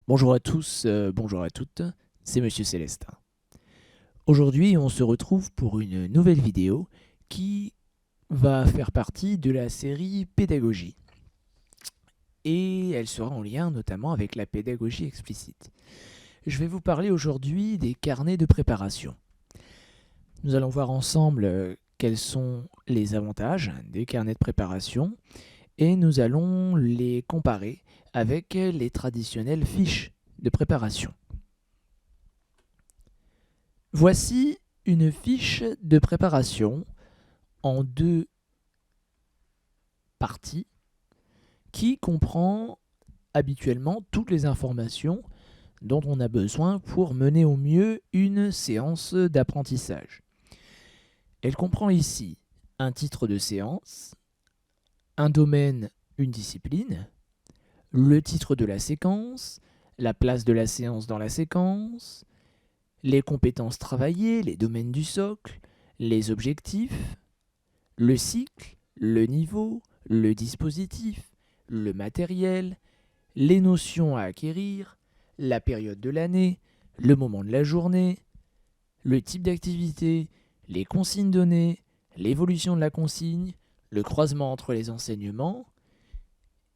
Bonjour à tous, bonjour à toutes, c'est Monsieur Célestin. Aujourd'hui, on se retrouve pour une nouvelle vidéo qui va faire partie de la série Pédagogie. Et elle sera en lien notamment avec la pédagogie explicite. Je vais vous parler aujourd'hui des carnets de préparation. Nous allons voir ensemble quels sont les avantages des carnets de préparation et nous allons les comparer avec les traditionnelles fiches de préparation. Voici une fiche de préparation en deux parties qui comprend habituellement toutes les informations dont on a besoin pour mener au mieux une séance d'apprentissage. Elle comprend ici un titre de séance, un domaine, une discipline, le titre de la séquence, la place de la séance dans la séquence, les compétences travaillées, les domaines du socle, les objectifs, le cycle, le niveau, le dispositif, le matériel, les notions à acquérir, la période de l'année, le moment de la journée, le type d'activité, les consignes données, l'évolution de la consigne, le croisement entre les enseignements,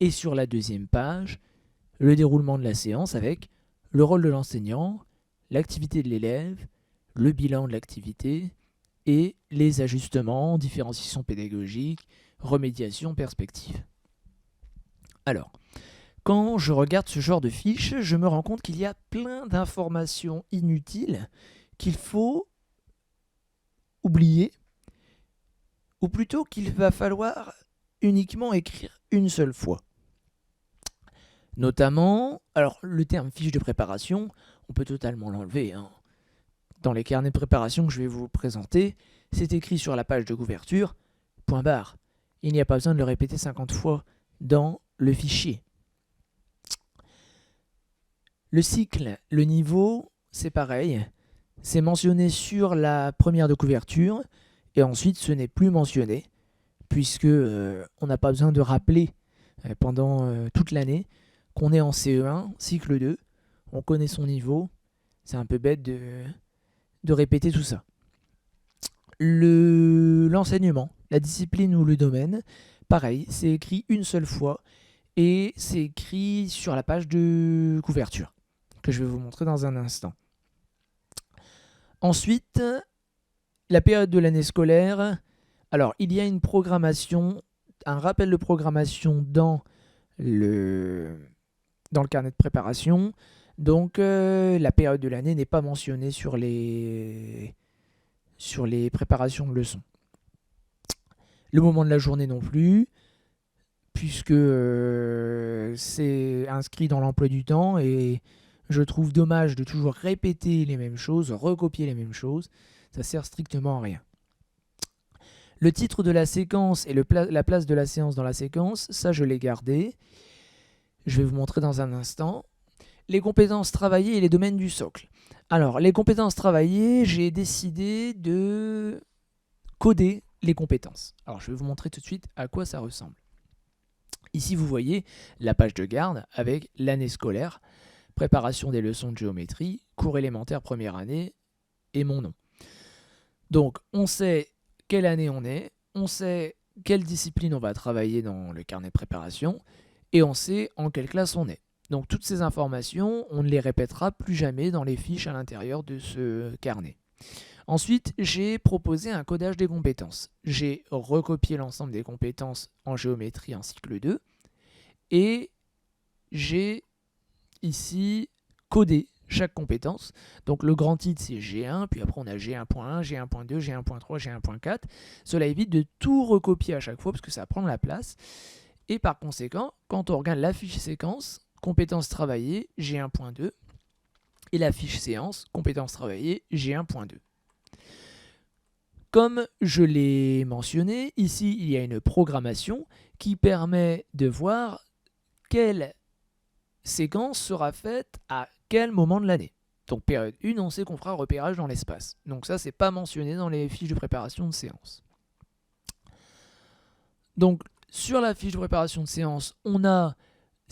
et sur la deuxième page, le déroulement de la séance avec le rôle de l'enseignant, l'activité de l'élève, le bilan de l'activité et les ajustements, différenciation pédagogique, remédiation, perspective. Alors, quand je regarde ce genre de fiche, je me rends compte qu'il y a plein d'informations inutiles qu'il faut oublier, ou plutôt qu'il va falloir uniquement écrire une seule fois. Notamment, alors le terme fiche de préparation, on peut totalement l'enlever. Dans les carnets de préparation que je vais vous présenter, c'est écrit sur la page de couverture, point barre. Il n'y a pas besoin de le répéter 50 fois dans le fichier. Le cycle, le niveau, c'est pareil. C'est mentionné sur la première de couverture et ensuite ce n'est plus mentionné puisque on n'a pas besoin de rappeler pendant toute l'année qu'on est en CE1, cycle 2, on connaît son niveau, c'est un peu bête de répéter tout ça. L'enseignement, la discipline ou le domaine, pareil, c'est écrit une seule fois et c'est écrit sur la page de couverture que je vais vous montrer dans un instant. Ensuite, la période de l'année scolaire. Alors, il y a une programmation, un rappel de programmation dans le carnet de préparation. Donc, la période de l'année n'est pas mentionnée sur les préparations de leçons. Le moment de la journée non plus, puisque c'est inscrit dans l'emploi du temps et je trouve dommage de toujours répéter les mêmes choses, recopier les mêmes choses. Ça sert strictement à rien. Le titre de la séquence et la place de la séance dans la séquence, ça je l'ai gardé. Je vais vous montrer dans un instant. Les compétences travaillées et les domaines du socle. Alors, les compétences travaillées, j'ai décidé de coder les compétences. Alors, je vais vous montrer tout de suite à quoi ça ressemble. Ici, vous voyez la page de garde avec l'année scolaire, préparation des leçons de géométrie, cours élémentaire première année et mon nom. Donc, on sait quelle année on sait quelle discipline on va travailler dans le carnet de préparation et on sait en quelle classe on est. Donc toutes ces informations, on ne les répétera plus jamais dans les fiches à l'intérieur de ce carnet. Ensuite, j'ai proposé un codage des compétences. J'ai recopié l'ensemble des compétences en géométrie en cycle 2 et j'ai ici codé chaque compétence. Donc le grand titre c'est G1, puis après on a G1.1, G1.2, G1.3, G1.4. Cela évite de tout recopier à chaque fois parce que ça prend de la place. Et par conséquent, quand on regarde la fiche séquence, compétences travaillées, G1.2, et la fiche séance, compétences travaillées, G1.2. Comme je l'ai mentionné, ici il y a une programmation qui permet de voir quelle séquence sera faite à quel moment de l'année. Donc période 1, on sait qu'on fera repérage dans l'espace. Donc ça, c'est pas mentionné dans les fiches de préparation de séance. Donc sur la fiche de préparation de séance, on a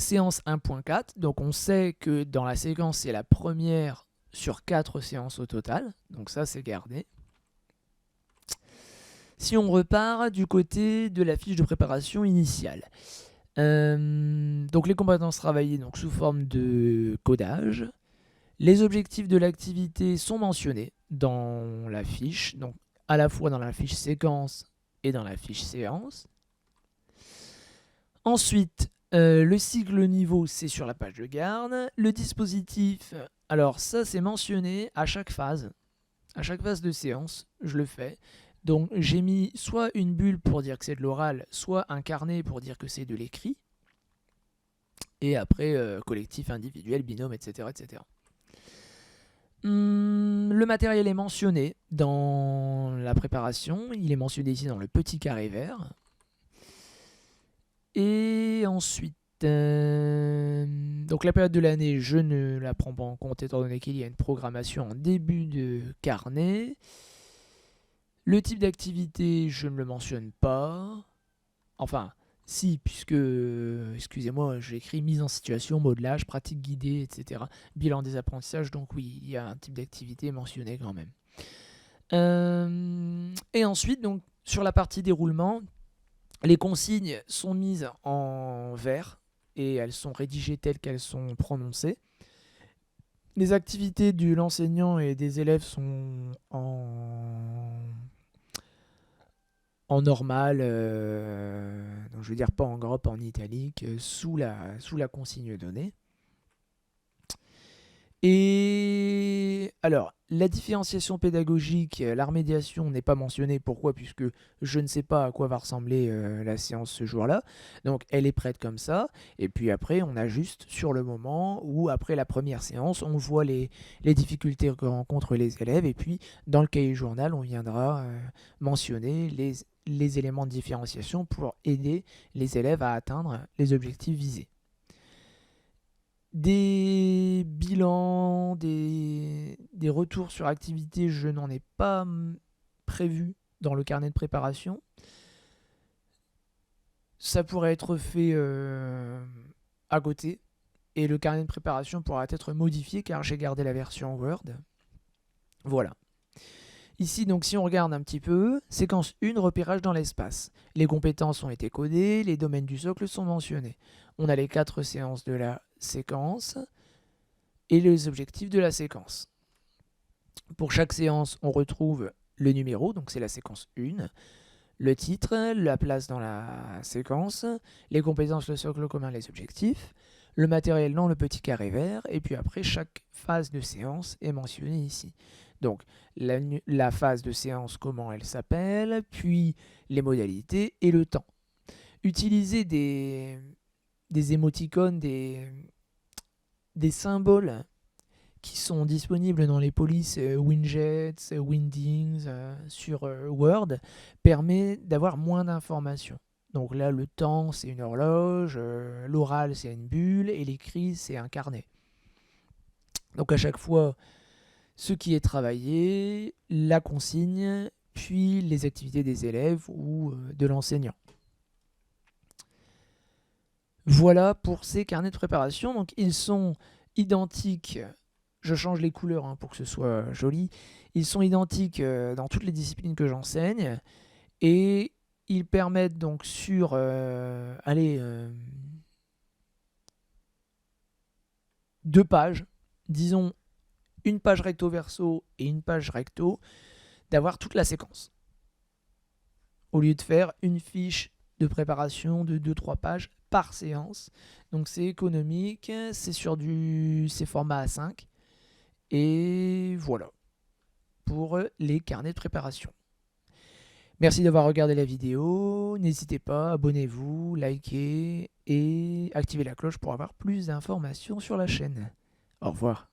séance 1.4, donc on sait que dans la séquence, c'est la première sur 4 séances au total, donc ça c'est gardé. Si on repart du côté de la fiche de préparation initiale, donc les compétences travaillées donc, sous forme de codage, les objectifs de l'activité sont mentionnés dans la fiche, donc à la fois dans la fiche séquence et dans la fiche séance. Ensuite, le cycle niveau, c'est sur la page de garde. Le dispositif, alors ça c'est mentionné à chaque phase de séance, je le fais. Donc j'ai mis soit une bulle pour dire que c'est de l'oral, soit un carnet pour dire que c'est de l'écrit. Et après, collectif, individuel, binôme, etc. etc. Le matériel est mentionné dans la préparation. Il est mentionné ici dans le petit carré vert. Et ensuite, donc la période de l'année, je ne la prends pas en compte étant donné qu'il y a une programmation en début de carnet. Le type d'activité, je ne le mentionne pas. Enfin, si, puisque, excusez-moi, j'ai écrit mise en situation, modelage, pratique guidée, etc. Bilan des apprentissages, donc oui, il y a un type d'activité mentionné quand même. Et ensuite, donc, sur la partie déroulement, les consignes sont mises en vert et elles sont rédigées telles qu'elles sont prononcées. Les activités de l'enseignant et des élèves sont en normal, donc je veux dire pas en gras, pas en italique, sous la consigne donnée. Et alors, la différenciation pédagogique, la remédiation n'est pas mentionnée. Pourquoi? Puisque je ne sais pas à quoi va ressembler la séance ce jour-là. Donc, elle est prête comme ça. Et puis après, on ajuste sur le moment où, après la première séance, on voit les difficultés que rencontrent les élèves. Et puis, dans le cahier journal, on viendra mentionner les éléments de différenciation pour aider les élèves à atteindre les objectifs visés. Des bilans, des retours sur activité, je n'en ai pas prévu dans le carnet de préparation. Ça pourrait être fait à côté. Et le carnet de préparation pourra être modifié car j'ai gardé la version Word. Voilà. Ici, donc, si on regarde un petit peu, séquence 1, repérage dans l'espace. Les compétences ont été codées, les domaines du socle sont mentionnés. On a les 4 séances de la séquence et les objectifs de la séquence. Pour chaque séance, on retrouve le numéro, donc c'est la séquence 1, le titre, la place dans la séquence, les compétences, le socle commun, les objectifs, le matériel dans le petit carré vert, et puis après, chaque phase de séance est mentionnée ici. Donc, la phase de séance, comment elle s'appelle, puis les modalités et le temps. Utiliser des émoticônes, des symboles qui sont disponibles dans les polices Winjets, Windings sur Word permet d'avoir moins d'informations. Donc là, le temps, c'est une horloge, l'oral, c'est une bulle, et l'écrit, c'est un carnet. Donc à chaque fois, ce qui est travaillé, la consigne, puis les activités des élèves ou de l'enseignant. Voilà pour ces carnets de préparation. Donc ils sont identiques, je change les couleurs pour que ce soit joli, ils sont identiques dans toutes les disciplines que j'enseigne et ils permettent donc sur 2 pages, disons une page recto verso et une page recto, d'avoir toute la séquence. Au lieu de faire une fiche de préparation de 2-3 pages par séance. Donc c'est économique, c'est sur c'est format A5. Et voilà pour les carnets de préparation. Merci d'avoir regardé la vidéo. N'hésitez pas, abonnez-vous, likez et activez la cloche pour avoir plus d'informations sur la chaîne. Au revoir.